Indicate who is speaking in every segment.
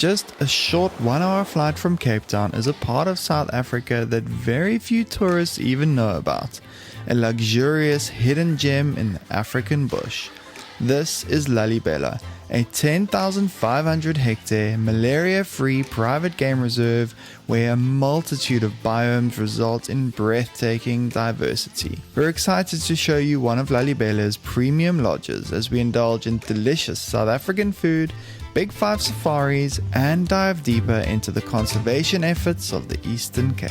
Speaker 1: Just a short 1 hour flight from Cape Town is a part of South Africa that very few tourists even know about. A luxurious hidden gem in the African bush. This is Lalibela, a 10,500 hectare malaria-free private game reserve where a multitude of biomes result in breathtaking diversity. We're excited to show you one of Lalibela's premium lodges as we indulge in delicious South African food, Big 5 safaris, and dive deeper into the conservation efforts of the Eastern Cape.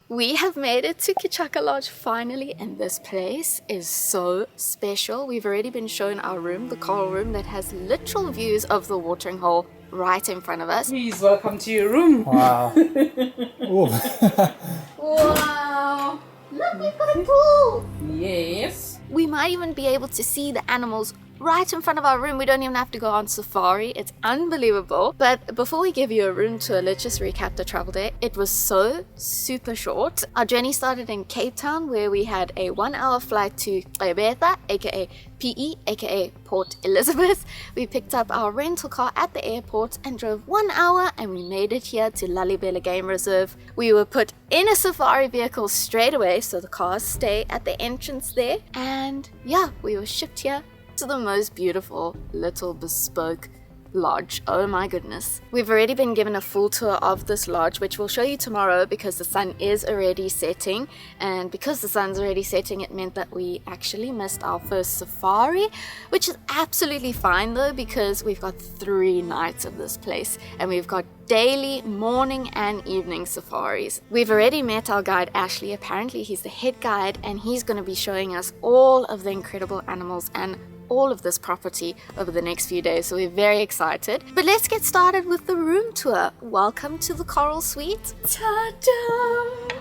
Speaker 2: We have made it to Kichaka Lodge finally, and this place is so special. We've already been shown our room, the coral room that has literal views of the watering hole right in front of us.
Speaker 3: Please welcome to your room.
Speaker 1: Wow.
Speaker 2: Wow! Look, we've got a pool!
Speaker 3: Yes.
Speaker 2: We might even be able to see the animals right in front of our room. We don't even have to go on safari. It's unbelievable. But before we give you a room tour, let's just recap the travel day. It was so super short. Our journey started in Cape Town, where we had a 1 hour flight to Lalibela, aka PE, aka Port Elizabeth. We picked up our rental car at the airport and drove 1 hour, and we made it here to Lalibela Game Reserve. We were put in a safari vehicle straight away, so the cars stay at the entrance there. And yeah, we were shipped here to the most beautiful little bespoke lodge. Oh my goodness. We've already been given a full tour of this lodge, which we'll show you tomorrow because the sun is already setting. And because the sun's already setting, it meant that we actually missed our first safari, which is absolutely fine though, because we've got 3 nights of this place and we've got daily morning and evening safaris. We've already met our guide Ashley. Apparently he's the head guide, and he's going to be showing us all of the incredible animals and all of this property over the next few days, so we're very excited. But let's get started with the room tour. Welcome to the Coral Suite. Ta-da!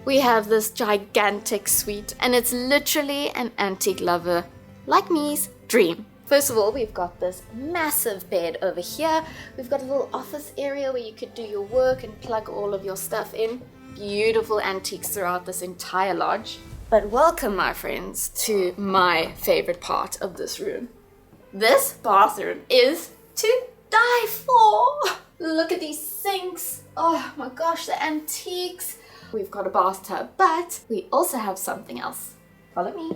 Speaker 2: We have this gigantic suite, and it's literally an antique lover like me's dream. First of all, we've got this massive bed over here. We've got a little office area where you could do your work and plug all of your stuff in. Beautiful antiques throughout this entire lodge. But welcome, my friends, to my favorite part of this room. This bathroom is to die for. Look at these sinks. Oh my gosh, the antiques. We've got a bathtub, but we also have something else. Follow me.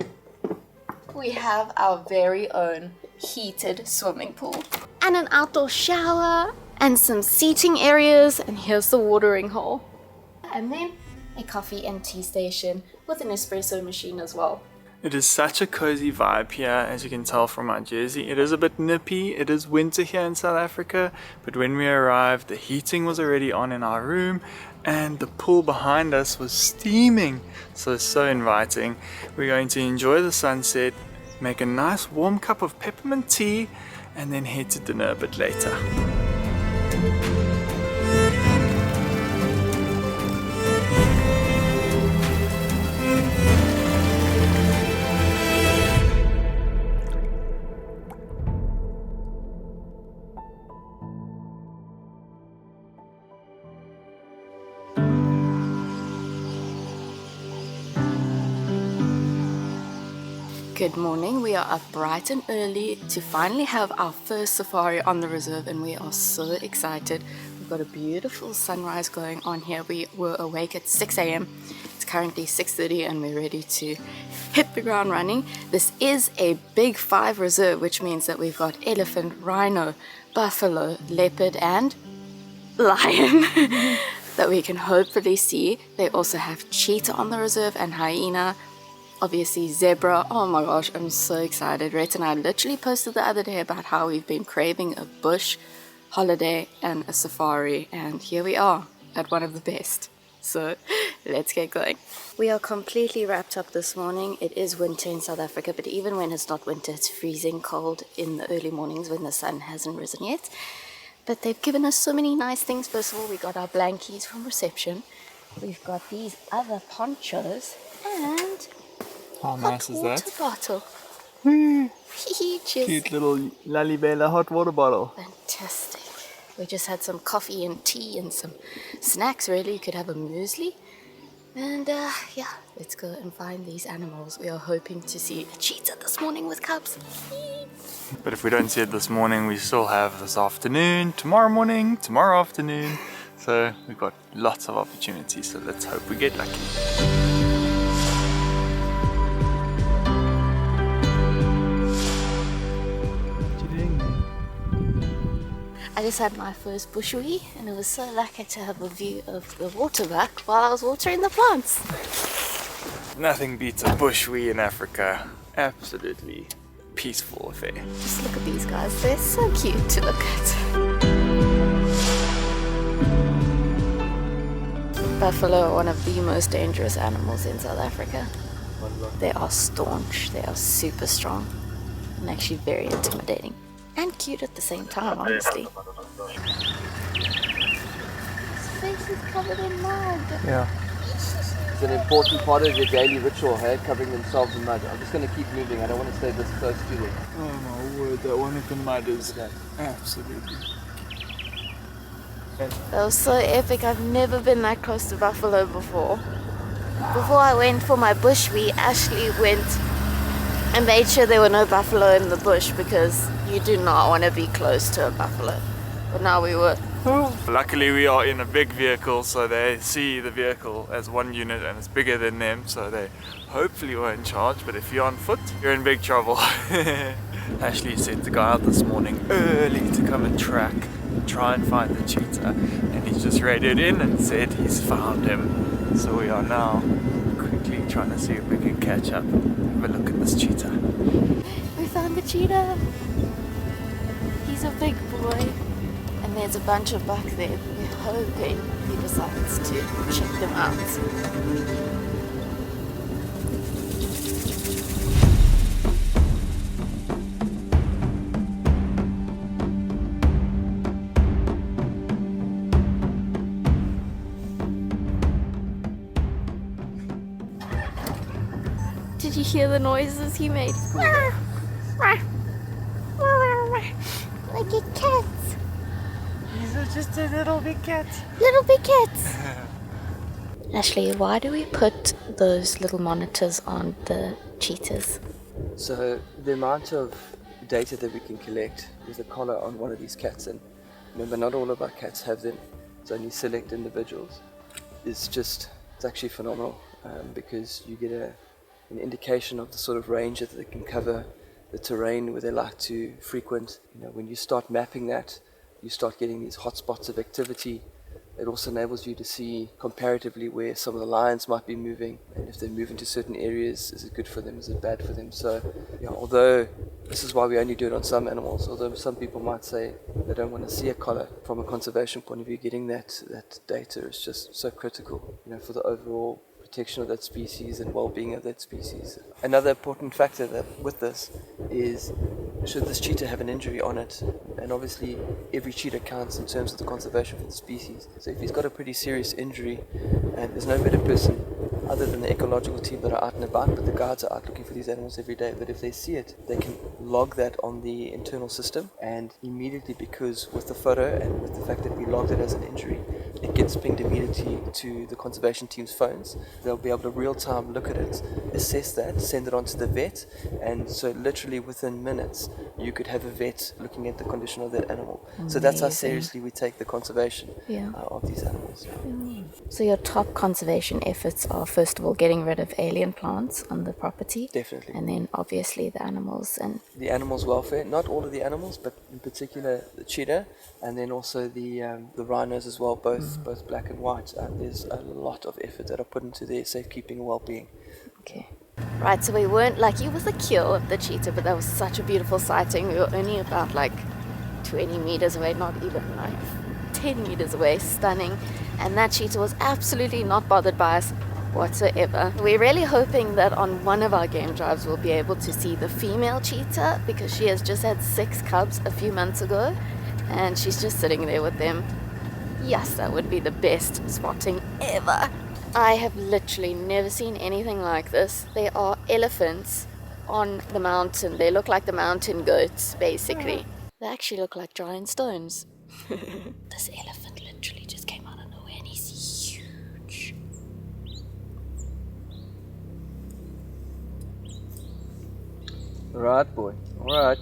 Speaker 2: We have our very own heated swimming pool and an outdoor shower and some seating areas, and here's the watering hole. And then a coffee and tea station with an espresso machine as well.
Speaker 4: It is such a cozy vibe here, as you can tell from my jersey. It is a bit nippy, it is winter here in South Africa, but when we arrived the heating was already on in our room and the pool behind us was steaming, so inviting. We're going to enjoy the sunset, make a nice warm cup of peppermint tea, and then head to dinner a bit later.
Speaker 2: Good morning. We are up bright and early to finally have our first safari on the reserve, and we are so excited. We've got a beautiful sunrise going on here. We were awake at 6 a.m. It's currently 6:30 and we're ready to hit the ground running. This is a Big 5 reserve, which means that we've got elephant, rhino, buffalo, leopard and lion that we can hopefully see. They also have cheetah on the reserve and hyena. Obviously zebra. Oh my gosh, I'm so excited. Rhett and I literally posted the other day about how we've been craving a bush holiday and a safari, and here we are at one of the best. So let's get going. We are completely wrapped up this morning. It is winter in South Africa, but even when it's not winter, it's freezing cold in the early mornings when the sun hasn't risen yet. But they've given us so many nice things. First of all, we got our blankies from reception. We've got these other ponchos and
Speaker 4: How nice is that?
Speaker 2: hot water bottle. Cheers.
Speaker 4: Cute little Lalibela hot water bottle.
Speaker 2: Fantastic. We just had some coffee and tea and some snacks, really. You could have a muesli. And yeah, let's go and find these animals. We are hoping to see a cheetah this morning with cubs.
Speaker 4: But if we don't see it this morning, we still have this afternoon, tomorrow morning, tomorrow afternoon. So we've got lots of opportunities, so let's hope we get lucky.
Speaker 2: I just had my first bushwee and it was so lucky to have a view of the waterbuck while I was watering the plants.
Speaker 4: Nothing beats a bushwee in Africa. Absolutely peaceful affair.
Speaker 2: Just look at these guys, they're so cute to look at. Buffalo are one of the most dangerous animals in South Africa. They are staunch, they are super strong, and actually very intimidating. And cute at the same time, honestly. His face is covered in mud.
Speaker 4: Yeah.
Speaker 5: It's an important part of your daily ritual, hey? Covering themselves in mud. I'm just going to keep moving. I don't want to stay this close to them.
Speaker 4: Oh my word, that one with the mud is absolutely.
Speaker 2: That was so epic. I've never been that close to buffalo before. Before I went for my bushwee, Ashley went and made sure there were no buffalo in the bush because you do not want to be close to a buffalo. But now we were.
Speaker 4: Luckily we are in a big vehicle, so they see the vehicle as one unit and it's bigger than them, so they hopefully won't charge. But if you're on foot, you're in big trouble. Ashley sent the guy out this morning early to come and try and find the cheetah, and he's just radioed in and said he's found him. So we are now quickly trying to see if we can catch up. Have a look at this cheetah.
Speaker 2: We found the cheetah. He's a big boy. And there's a bunch of buck there. We're hoping he decides to check them out. Did you hear the noises he made? Like a cat.
Speaker 4: These are just a little big cat.
Speaker 2: Little big cats. Ashley, why do we put those little monitors on the cheetahs?
Speaker 5: So the amount of data that we can collect with a collar on one of these cats, and remember not all of our cats have them, it's only select individuals, it's actually phenomenal because you get an indication of the sort of range that they can cover, the terrain where they like to frequent. You know, when you start mapping that, you start getting these hotspots of activity. It also enables you to see comparatively where some of the lions might be moving, and if they move into certain areas, is it good for them, is it bad for them? So, although this is why we only do it on some animals, although some people might say they don't want to see a collar, from a conservation point of view, getting that data is just so critical, for the overall protection of that species and well-being of that species. Another important factor that with this is, should this cheetah have an injury on it, and obviously every cheetah counts in terms of the conservation for the species. So if he's got a pretty serious injury, and there's no better person other than the ecological team that are out and about, but the guards are out looking for these animals every day, but if they see it, they can log that on the internal system, and immediately, because with the photo and with the fact that we logged it as an injury, it gets pinged immediately to the conservation team's phones. They'll be able to real-time look at it, assess that, send it on to the vet, and so literally within minutes you could have a vet looking at the condition of that animal. Amazing. So that's how seriously we take the conservation of these animals.
Speaker 2: So your top conservation efforts are, first of all, getting rid of alien plants on the property.
Speaker 5: Definitely.
Speaker 2: And then obviously the animals and...
Speaker 5: The animals' welfare, not all of the animals, but in particular the cheetah, and then also the rhinos as well, both black and white. There's a lot of effort that are put into their safekeeping and well-being.
Speaker 2: Okay. Right, so we weren't lucky with the kill of the cheetah, but that was such a beautiful sighting. We were only about 20 meters away, not even 10 meters away, stunning. And that cheetah was absolutely not bothered by us whatsoever. We're really hoping that on one of our game drives we'll be able to see the female cheetah, because she has just had 6 cubs a few months ago, and she's just sitting there with them. Yes, that would be the best spotting ever. I have literally never seen anything like this. There are elephants on the mountain. They look like the mountain goats, basically. They actually look like giant stones. This elephant literally just came out of nowhere and he's huge.
Speaker 5: Alright, boy. Alright.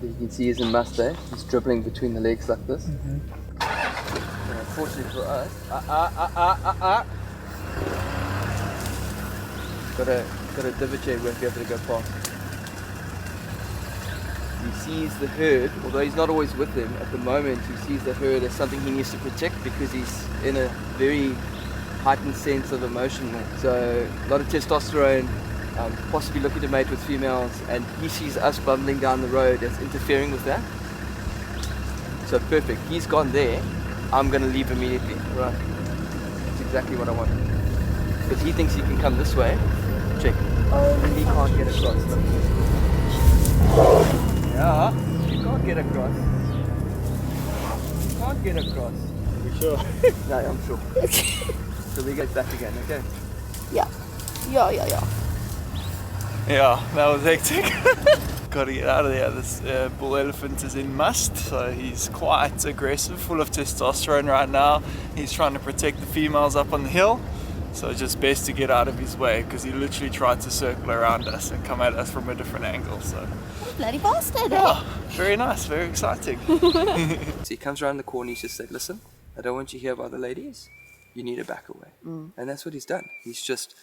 Speaker 5: You can see he's in must there. He's dribbling between the legs like this. And unfortunately for us, got a divot here, won't be able to go past. He sees the herd, although he's not always with them at the moment. He sees the herd as something he needs to protect because he's in a very heightened sense of emotion. So a lot of testosterone, possibly looking to mate with females, and he sees us bumbling down the road as interfering with that. So perfect, he's gone there. I'm going to leave immediately. Right, that's exactly what I want. Because he thinks he can come this way. Check. He can't get across. Yeah, you can't get across. You can't get across.
Speaker 4: You sure?
Speaker 5: No, I'm sure. So we get back again, okay?
Speaker 2: Yeah.
Speaker 4: Yeah, that was hectic. Got to get out of there. This bull elephant is in must, so he's quite aggressive, full of testosterone right now. He's trying to protect the females up on the hill, so it's just best to get out of his way because he literally tried to circle around us and come at us from a different angle. So
Speaker 2: Bloody bastard,
Speaker 4: yeah, very nice, very exciting.
Speaker 5: So he comes around the corner, he's just said, listen, I don't want you here by the ladies. You need to back away. And that's what he's done. He's just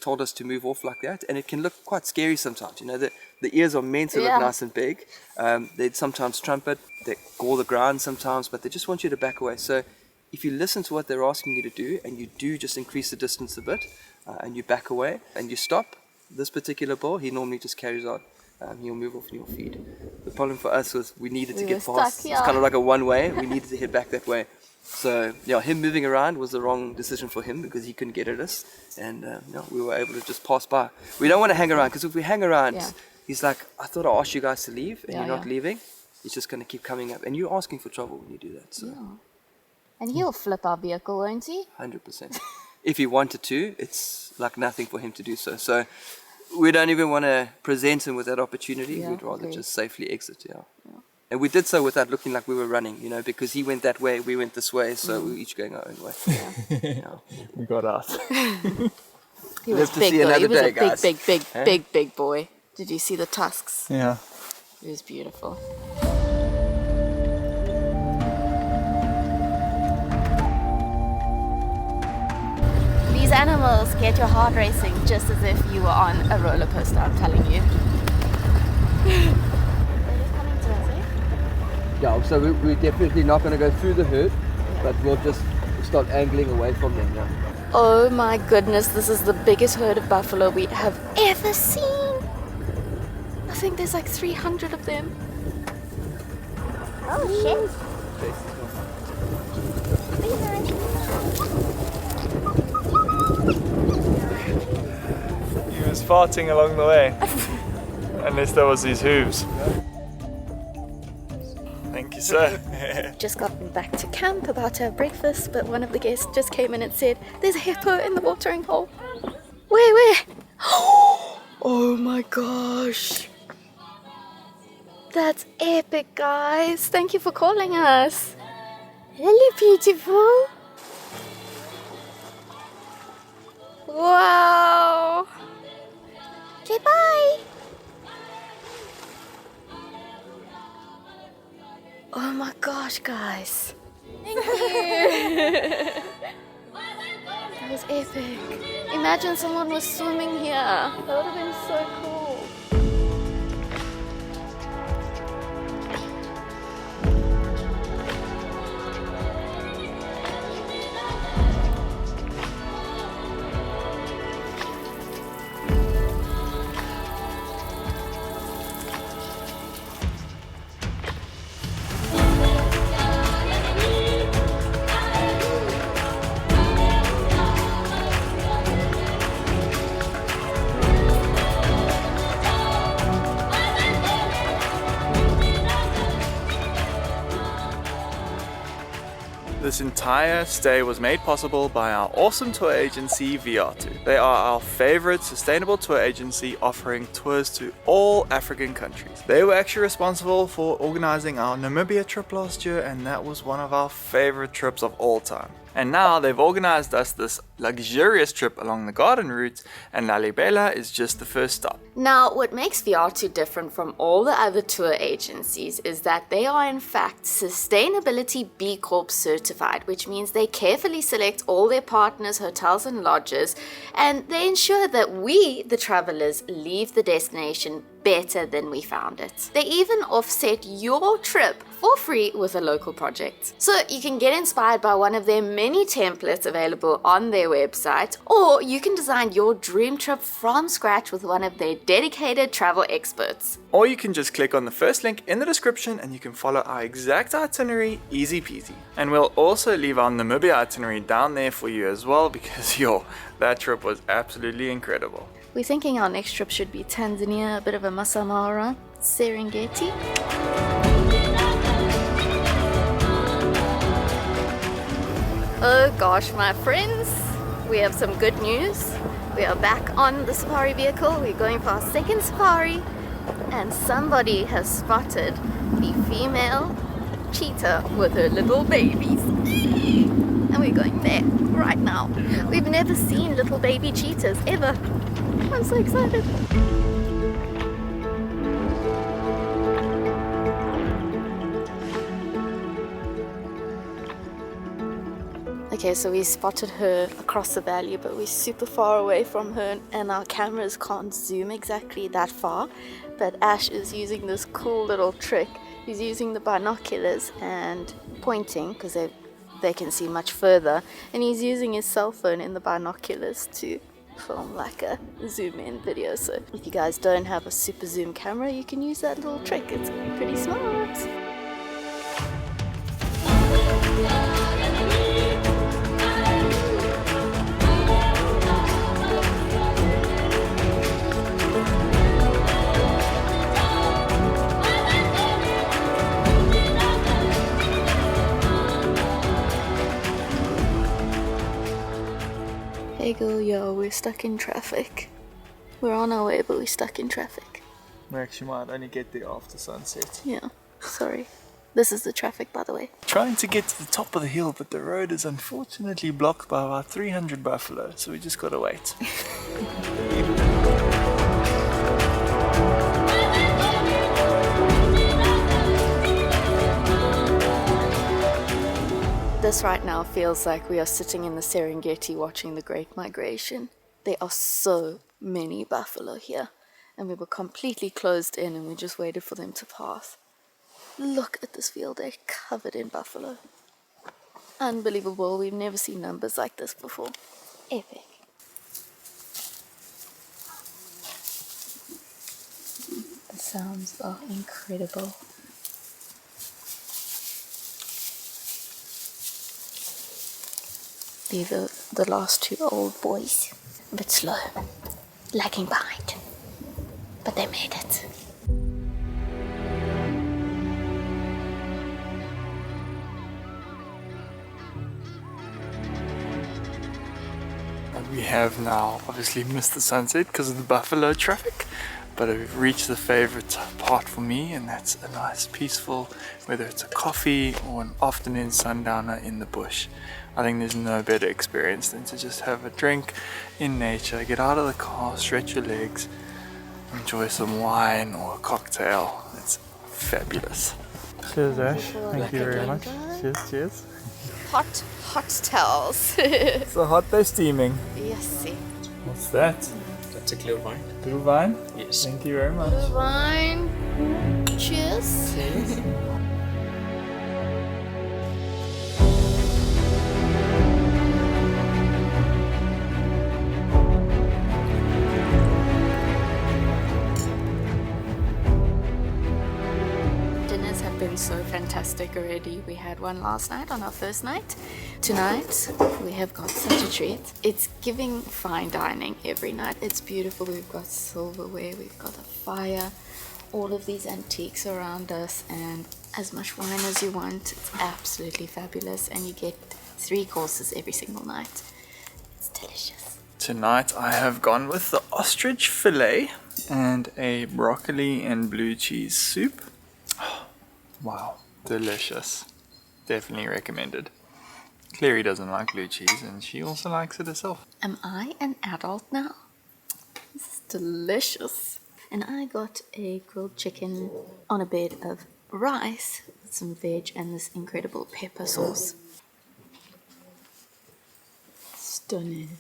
Speaker 5: told us to move off like that, and it can look quite scary sometimes. You know, the ears are meant to look nice and big. They'd sometimes trumpet, they gore the ground sometimes, but they just want you to back away. So if you listen to what they're asking you to do, and you do just increase the distance a bit, and you back away, and you stop, this particular bull, he normally just carries on. He'll move off and you'll feed. The problem for us was we needed to get past. It's kind of like a one-way. We needed to head back that way. So yeah, him moving around was the wrong decision for him because he couldn't get at us, and we were able to just pass by. We don't want to hang around because if we hang around, he's like, I thought I asked you guys to leave, and you're not leaving. He's just going to keep coming up, and you're asking for trouble when you do that. So.
Speaker 2: Yeah. And he'll flip our vehicle, won't he?
Speaker 5: 100%. If he wanted to, it's like nothing for him to do so. So we don't even want to present him with that opportunity. We'd rather just safely exit. Yeah. And we did so without looking like we were running, because he went that way, we went this way, so we were each going our own way.
Speaker 4: We got out.
Speaker 2: He was big, though. He was a big boy. Did you see the tusks?
Speaker 4: Yeah.
Speaker 2: It was beautiful. These animals get your heart racing just as if you were on a roller coaster, I'm telling you.
Speaker 5: Yeah, so we're definitely not going to go through the herd, but we'll just start angling away from them now.
Speaker 2: Oh my goodness, this is the biggest herd of buffalo we have ever seen. I think there's like 300 of them. Oh shit.
Speaker 4: He was farting along the way, unless that was his hooves. Thank you, sir.
Speaker 2: Just gotten back to camp, about to have breakfast, but one of the guests just came in and said, there's a hippo in the watering hole. Where? Oh my gosh. That's epic, guys. Thank you for calling us. Hello, beautiful. Wow. Okay, bye. Oh my gosh, guys. Thank you. That was epic. Imagine someone was swimming here. That would have been so cool.
Speaker 4: This entire stay was made possible by our awesome tour agency, Viatu. They are our favorite sustainable tour agency offering tours to all African countries. They were actually responsible for organizing our Namibia trip last year, and that was one of our favorite trips of all time. And now they've organized us this luxurious trip along the garden route, and Lalibela is just the first stop.
Speaker 2: Now, what makes Viatu different from all the other tour agencies is that they are in fact Sustainability B Corp certified, which means they carefully select all their partners, hotels and lodges, and they ensure that we, the travelers, leave the destination better than we found it. They even offset your trip for free with a local project. So you can get inspired by one of their many templates available on their website, or you can design your dream trip from scratch with one of their dedicated travel experts.
Speaker 4: Or you can just click on the first link in the description and you can follow our exact itinerary, easy peasy. And we'll also leave our Namibia itinerary down there for you as well, because that trip was absolutely incredible.
Speaker 2: We're thinking our next trip should be Tanzania, a bit of a Masai Mara, Serengeti. Oh gosh, my friends, we have some good news. We are back on the safari vehicle. We're going for our second safari, and somebody has spotted the female cheetah with her little babies. And we're going there right now. We've never seen little baby cheetahs ever. I'm so excited. Okay, so we spotted her across the valley, but we're super far away from her and our cameras can't zoom exactly that far. But Ash is using this cool little trick. He's using the binoculars and pointing because they can see much further, and he's using his cell phone in the binoculars to film like a zoom in video. So if you guys don't have a super zoom camera, you can use that little trick. It's pretty smart. Hey girl, yo, we're stuck in traffic. We're on our way, but we're stuck in traffic.
Speaker 4: We actually might only get there after sunset.
Speaker 2: Yeah, sorry. This is the traffic, by the way.
Speaker 4: Trying to get to the top of the hill, but the road is unfortunately blocked by about 300 buffalo, so we just gotta wait.
Speaker 2: This right now feels like we are sitting in the Serengeti watching the Great Migration. There are so many buffalo here, and we were completely closed in and we just waited for them to pass. Look at this field, they're covered in buffalo. Unbelievable, we've never seen numbers like this before. Epic. The sounds are incredible. These are the last two old boys. A bit slow, lagging behind, but they made it.
Speaker 4: We have now obviously missed the sunset because of the buffalo traffic, but we've reached the favorite part for me, and that's a nice peaceful, whether it's a coffee or an afternoon sundowner in the bush. I think there's no better experience than to just have a drink in nature, get out of the car, stretch your legs, enjoy some wine or a cocktail. It's fabulous. Cheers, Ash. Thank you very much. Cheers, cheers.
Speaker 2: Hot towels.
Speaker 4: It's a hot day steaming.
Speaker 2: Yes, see.
Speaker 4: What's that?
Speaker 6: That's a clear wine.
Speaker 4: Blue wine?
Speaker 6: Yes.
Speaker 4: Thank you very much.
Speaker 2: Wine. Cheers. Dinners have been so fantastic already. We had one last night on our first night. Tonight we have got such a treat. It's giving fine dining every night. It's beautiful. We've got silverware, we've got a fire, all of these antiques around us, and as much wine as you want. It's absolutely fabulous, and you get 3 courses every single night. It's delicious.
Speaker 4: Tonight I have gone with the ostrich fillet and a broccoli and blue cheese soup. Wow, delicious. Definitely recommended. Clary doesn't like blue cheese and she also likes it herself.
Speaker 2: Am I an adult now? This is delicious. And I got a grilled chicken on a bed of rice with some veg and this incredible pepper sauce. Stunning.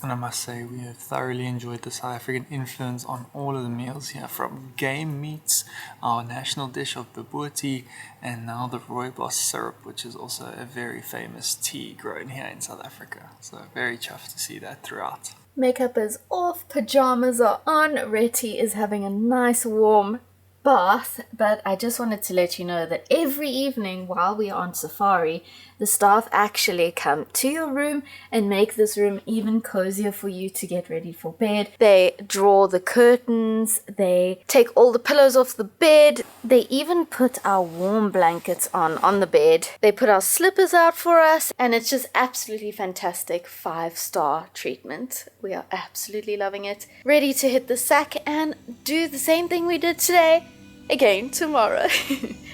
Speaker 4: And I must say, we have thoroughly enjoyed the South African influence on all of the meals here, from game meats, our national dish of bobotie, and now the rooibos syrup, which is also a very famous tea grown here in South Africa. So very chuffed to see that throughout.
Speaker 2: Makeup is off, pajamas are on, Retty is having a nice warm bath, but I just wanted to let you know that every evening while we are on safari, the staff actually come to your room and make this room even cozier for you to get ready for bed. They draw the curtains, they take all the pillows off the bed, they even put our warm blankets on the bed, they put our slippers out for us, and it's just absolutely fantastic 5-star treatment. We are absolutely loving it. Ready to hit the sack and do the same thing we did today again tomorrow.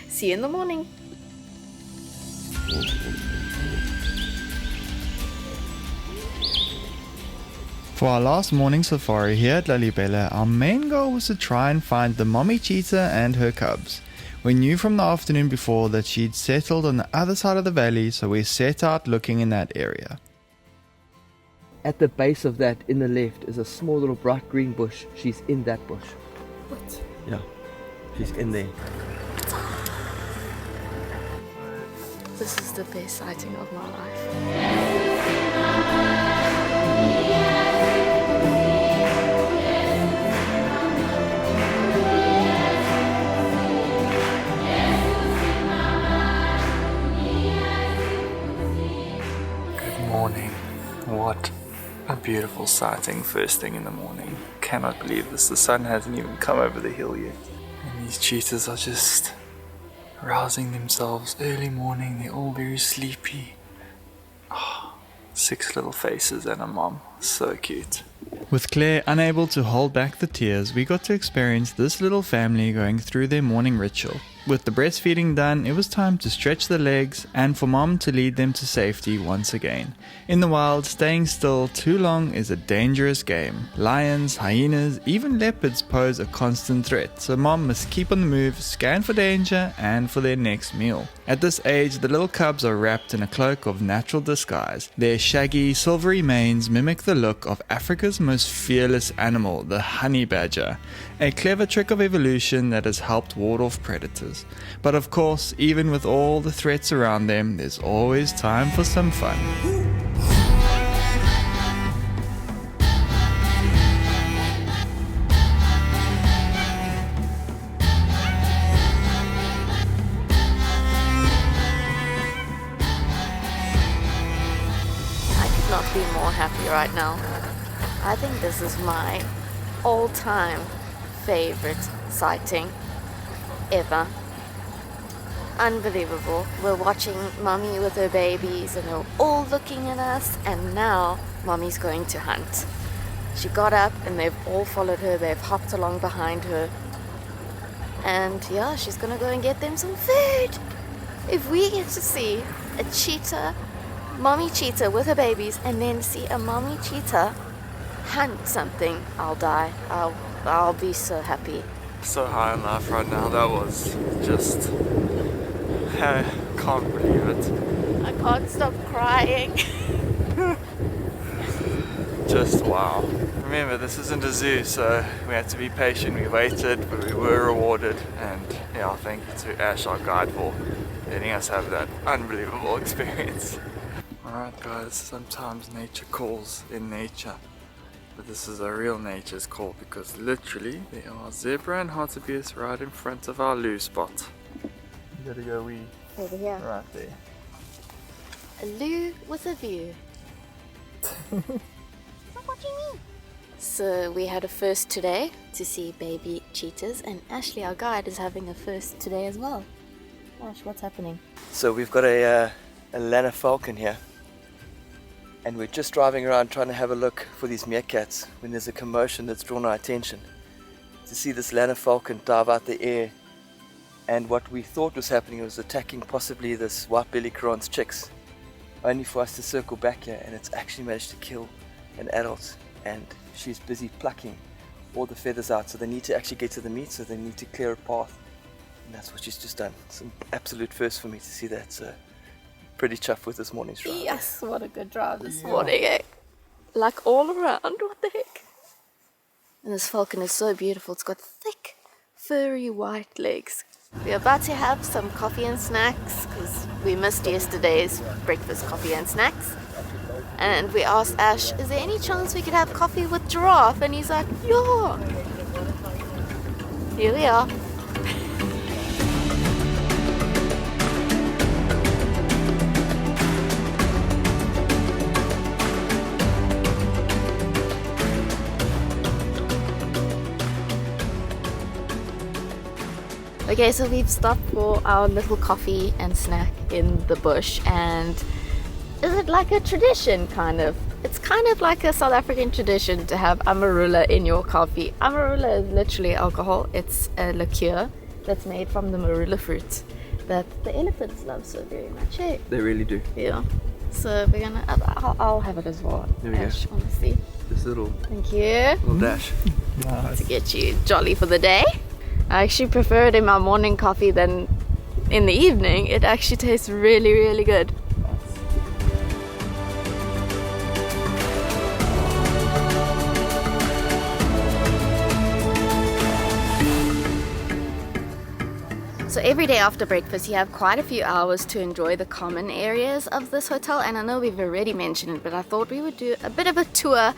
Speaker 2: See you in the morning.
Speaker 1: For our last morning safari here at Lalibela, our main goal was to try and find the mommy cheetah and her cubs. We knew from the afternoon before that she'd settled on the other side of the valley, so we set out looking in that area.
Speaker 5: At the base of that, in the left, is a small little bright green bush. She's in that bush.
Speaker 2: What?
Speaker 5: Yeah, she's in there.
Speaker 2: This is the best sighting of my life.
Speaker 4: Good morning. What a beautiful sighting first thing in the morning. Cannot believe this. The sun hasn't even come over the hill yet. And these cheetahs are just rousing themselves early morning. They're all very sleepy. 6 little faces and a mom. So cute.
Speaker 1: With Claire unable to hold back the tears, we got to experience this little family going through their morning ritual. With the breastfeeding done, it was time to stretch the legs and for mom to lead them to safety once again. In the wild, staying still too long is a dangerous game. Lions, hyenas, even leopards pose a constant threat, so mom must keep on the move, scan for danger and for their next meal. At this age, the little cubs are wrapped in a cloak of natural disguise. Their shaggy, silvery manes mimic the look of Africa's most fearless animal, the honey badger, a clever trick of evolution that has helped ward off predators. But of course, even with all the threats around them, there's always time for some fun.
Speaker 2: I could not be more happy right now. I think this is my all-time favorite sighting ever. Unbelievable. We're watching Mummy with her babies and they're all looking at us, and now Mummy's going to hunt. She got up and they've all followed her. They've hopped along behind her. And yeah, she's gonna go and get them some food. If we get to see a cheetah, mommy cheetah with her babies, and then see a mommy cheetah hunt something, I'll die. I'll be so happy.
Speaker 4: So high on life right now. That was just... I can't believe it.
Speaker 2: I can't stop crying.
Speaker 4: Just wow. Remember, this isn't a zoo, so we had to be patient. We waited, but we were rewarded. And yeah, thank you to Ash, our guide, for letting us have that unbelievable experience. Alright guys, sometimes nature calls in nature. But this is a real nature's call, because literally there are zebra and hartebeest right in front of our loo spot. You gotta go wee.
Speaker 2: Over here.
Speaker 4: Right there.
Speaker 2: A loo with a view. So we had a first today to see baby cheetahs, and Ashley, our guide, is having a first today as well. Ash, what's happening?
Speaker 5: So we've got a Lana falcon here, and we're just driving around trying to have a look for these meerkats when there's a commotion that's drawn our attention. To see this Lana falcon dive out the air, and what we thought was happening was attacking possibly this white belly cran's chicks. only for us to circle back here, and it's actually managed to kill an adult, and she's busy plucking all the feathers out. So they need to actually get to the meat, so they need to clear a path, and that's what she's just done. It's an absolute first for me to see that, so pretty chuffed with this morning's drive.
Speaker 2: Yes, what a good drive this morning, eh? Like all around, what the heck? And this falcon is so beautiful. It's got thick, furry white legs. We're about to have some coffee and snacks because we missed yesterday's breakfast coffee and snacks. And we asked Ash, is there any chance we could have coffee with Giraffe? And he's like, yeah. Here we are. Okay, so we've stopped for our little coffee and snack in the bush, and is it like a tradition, kind of? It's kind of like a South African tradition to have amarula in your coffee. Amarula is literally alcohol. It's a liqueur that's made from the marula fruit that the elephants love so very much, eh?
Speaker 5: They really do.
Speaker 2: Yeah. So we're gonna, I'll have it as well.
Speaker 5: There we go.
Speaker 2: Ash, honestly.
Speaker 5: This little
Speaker 2: Thank you.
Speaker 5: dash.
Speaker 2: To get you jolly for the day. I actually prefer it in my morning coffee than in the evening. It actually tastes really, really good. So every day after breakfast you have quite a few hours to enjoy the common areas of this hotel, and I know we've already mentioned it, but I thought we would do a bit of a tour,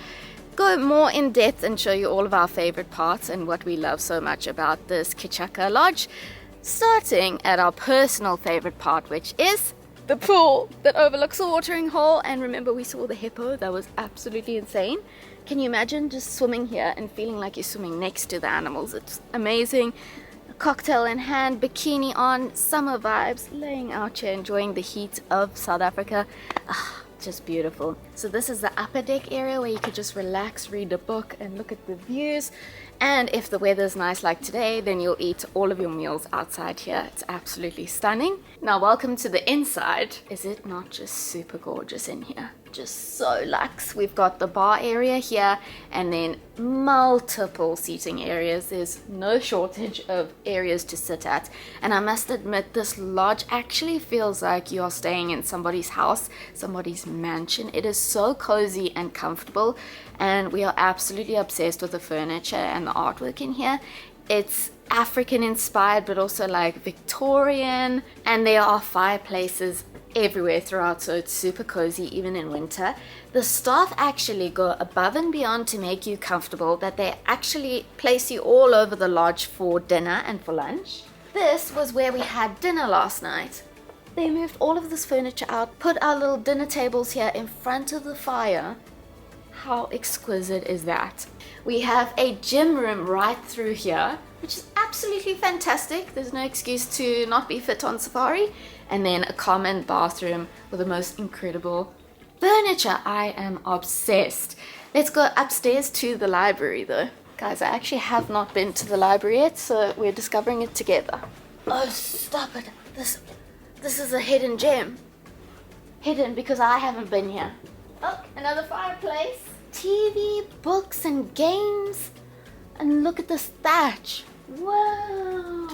Speaker 2: go more in depth and show you all of our favorite parts and what we love so much about this Kichaka Lodge, starting at our personal favorite part, which is the pool that overlooks the watering hole. And remember, we saw the hippo. That was absolutely insane. Can you imagine just swimming here and feeling like you're swimming next to the animals? It's amazing. A cocktail in hand, bikini on, summer vibes, laying out here enjoying the heat of South Africa. Just beautiful. So this is the upper deck area where you could just relax, read a book and look at the views. And if the weather's nice like today, then you'll eat all of your meals outside here. It's absolutely stunning. Now welcome to the inside. Is it not just super gorgeous in here? Just so luxe. We've got the bar area here and then multiple seating areas. There's no shortage of areas to sit at, and I must admit this lodge actually feels like you're staying in somebody's house, somebody's mansion. It is so cozy and comfortable, and we are absolutely obsessed with the furniture and the artwork in here. It's African inspired but also like Victorian, and there are fireplaces everywhere throughout, so it's super cozy even in winter. The staff actually go above and beyond to make you comfortable, that they actually place you all over the lodge for dinner and for lunch. This was where we had dinner last night. They moved all of this furniture out, put our little dinner tables here in front of the fire. How exquisite is that? We have a gym room right through here, which is absolutely fantastic. There's no excuse to not be fit on safari. And then a common bathroom with the most incredible furniture. I am obsessed. Let's go upstairs to the library though. Guys, I actually have not been to the library yet, so we're discovering it together. Oh, stop it. This is a hidden gem. Hidden because I haven't been here. Oh, another fireplace. TV, books and games. And look at this thatch. Wow.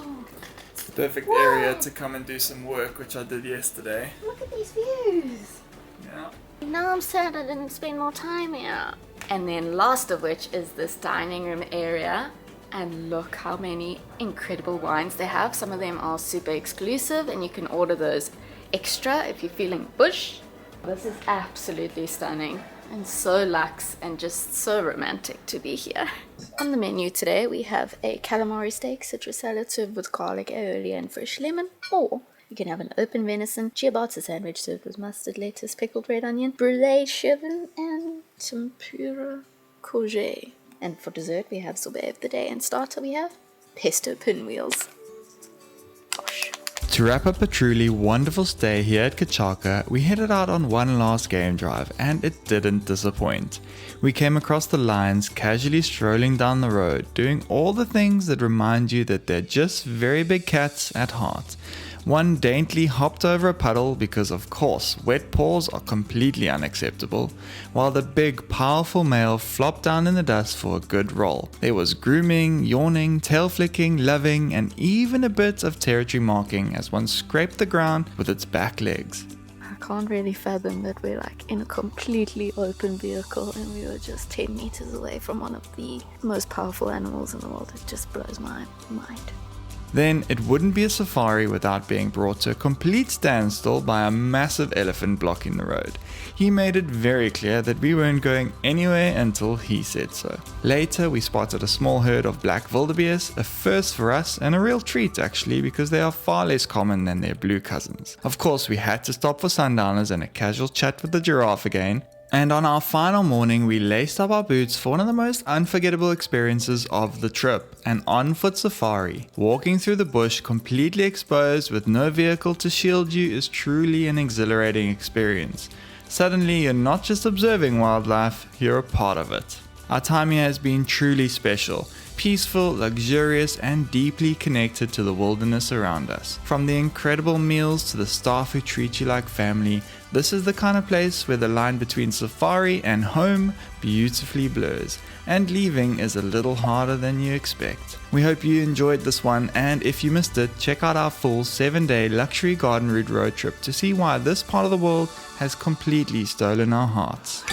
Speaker 4: Perfect area to come and do some work, which I did yesterday.
Speaker 2: Look at these views.
Speaker 4: Yeah.
Speaker 2: Now I'm sad I didn't spend more time here. And then last of which is this dining room area. And look how many incredible wines they have. Some of them are super exclusive and you can order those extra if you're feeling bush. This is absolutely stunning and so luxe and just so romantic to be here. On the menu today we have a calamari steak, citrus salad served with garlic, aioli and fresh lemon, or you can have an open venison ciabatta sandwich served with mustard, lettuce, pickled red onion, brulee chivin and tempura courgette. And for dessert we have sorbet of the day, and starter we have pesto pinwheels. Gosh.
Speaker 1: To wrap up a truly wonderful stay here at Kichaka, we headed out on one last game drive, and it didn't disappoint. We came across the lions casually strolling down the road, doing all the things that remind you that they're just very big cats at heart. One daintily hopped over a puddle because, of course, wet paws are completely unacceptable, while the big, powerful male flopped down in the dust for a good roll. There was grooming, yawning, tail flicking, loving, and even a bit of territory marking as one scraped the ground with its back legs.
Speaker 2: I can't really fathom that we're like in a completely open vehicle and we were just 10 meters away from one of the most powerful animals in the world. It just blows my mind.
Speaker 1: Then it wouldn't be a safari without being brought to a complete standstill by a massive elephant blocking the road. He made it very clear that we weren't going anywhere until he said so. Later we spotted a small herd of black wildebeest, a first for us and a real treat actually, because they are far less common than their blue cousins. Of course we had to stop for sundowners and a casual chat with the giraffe again. And on our final morning, we laced up our boots for one of the most unforgettable experiences of the trip, an on-foot safari. Walking through the bush completely exposed with no vehicle to shield you is truly an exhilarating experience. Suddenly, you're not just observing wildlife, you're a part of it. Our time here has been truly special. Peaceful, luxurious, and deeply connected to the wilderness around us. From the incredible meals to the staff who treat you like family, this is the kind of place where the line between safari and home beautifully blurs, and leaving is a little harder than you expect. We hope you enjoyed this one, and if you missed it, check out our full 7-day luxury garden route road trip to see why this part of the world has completely stolen our hearts.